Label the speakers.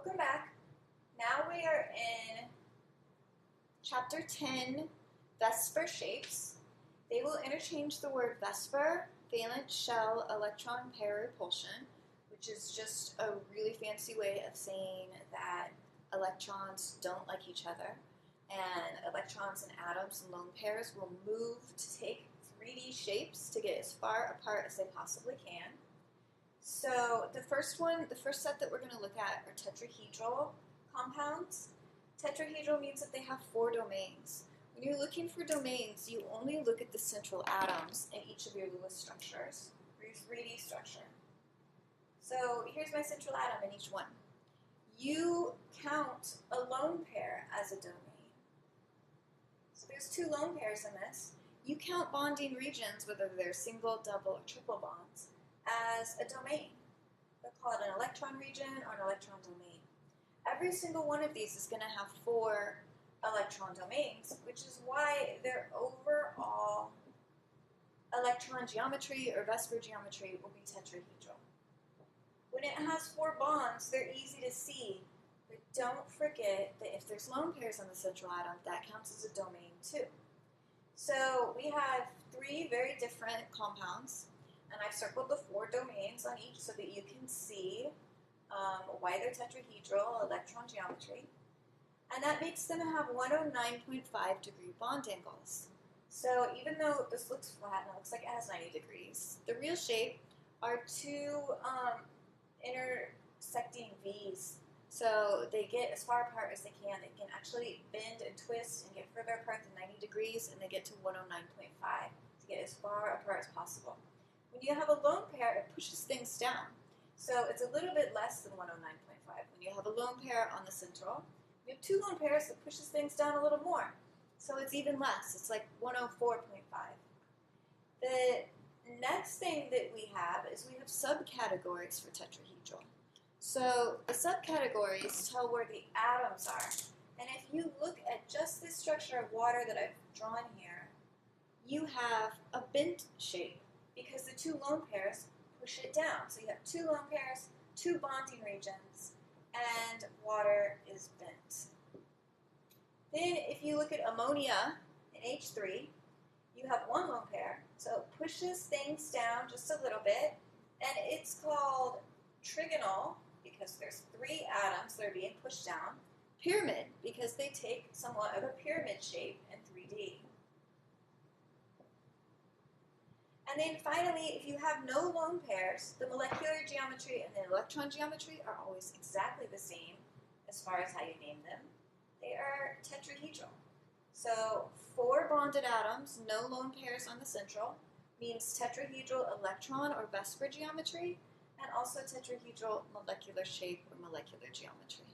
Speaker 1: Welcome back. Now we are in Chapter 10, Vsepr shapes. They will interchange the word Vsepr, valence shell electron pair repulsion, which is just a really fancy way of saying that electrons don't like each other, and electrons and atoms and lone pairs will move to take 3D shapes to get as far apart as they possibly can. So the first set that we're going to look at are tetrahedral compounds. Tetrahedral means that they have 4 domains. When you're looking for domains, you only look at the central atoms in each of your Lewis structures, or your 3D structure. So here's my central atom in each one. You count a lone pair as a domain. So there's 2 lone pairs in this. You count bonding regions, whether they're single, double, or triple bonds, as a domain. They'll call it an electron region or an electron domain. Every single one of these is going to have 4 electron domains, which is why their overall electron geometry or Vsepr geometry will be tetrahedral. When it has 4 bonds, they're easy to see, but don't forget that if there's lone pairs on the central atom, that counts as a domain too. So we have 3 very different compounds, and I've circled the 4 domains on each so that you can see why they're tetrahedral electron geometry. And that makes them have 109.5 degree bond angles. So even though this looks flat and it looks like it has 90 degrees, the real shape are 2 intersecting V's. So they get as far apart as they can. They can actually bend and twist and get further apart than 90 degrees, and they get to 109.5 to get as far apart as possible. When you have a lone pair, it pushes things down. So it's a little bit less than 109.5. When you have a lone pair on the central, you have 2 lone pairs that pushes things down a little more. So it's even less. It's like 104.5. The next thing that we have is we have subcategories for tetrahedral. So the subcategories tell where the atoms are. And if you look at just this structure of water that I've drawn here, you have a bent shape because the 2 lone pairs push it down. So you have 2 lone pairs, 2 bonding regions, and water is bent. Then if you look at ammonia in H3, you have 1 lone pair, so it pushes things down just a little bit, and it's called trigonal because there's 3 atoms that are being pushed down, pyramid because they take somewhat of a pyramid shape in 3D. And then finally, if you have no lone pairs, the molecular geometry and the electron geometry are always exactly the same as far as how you name them. They are tetrahedral. So 4 bonded atoms, no lone pairs on the central, means tetrahedral electron or Vsepr geometry, and also tetrahedral molecular shape or molecular geometry.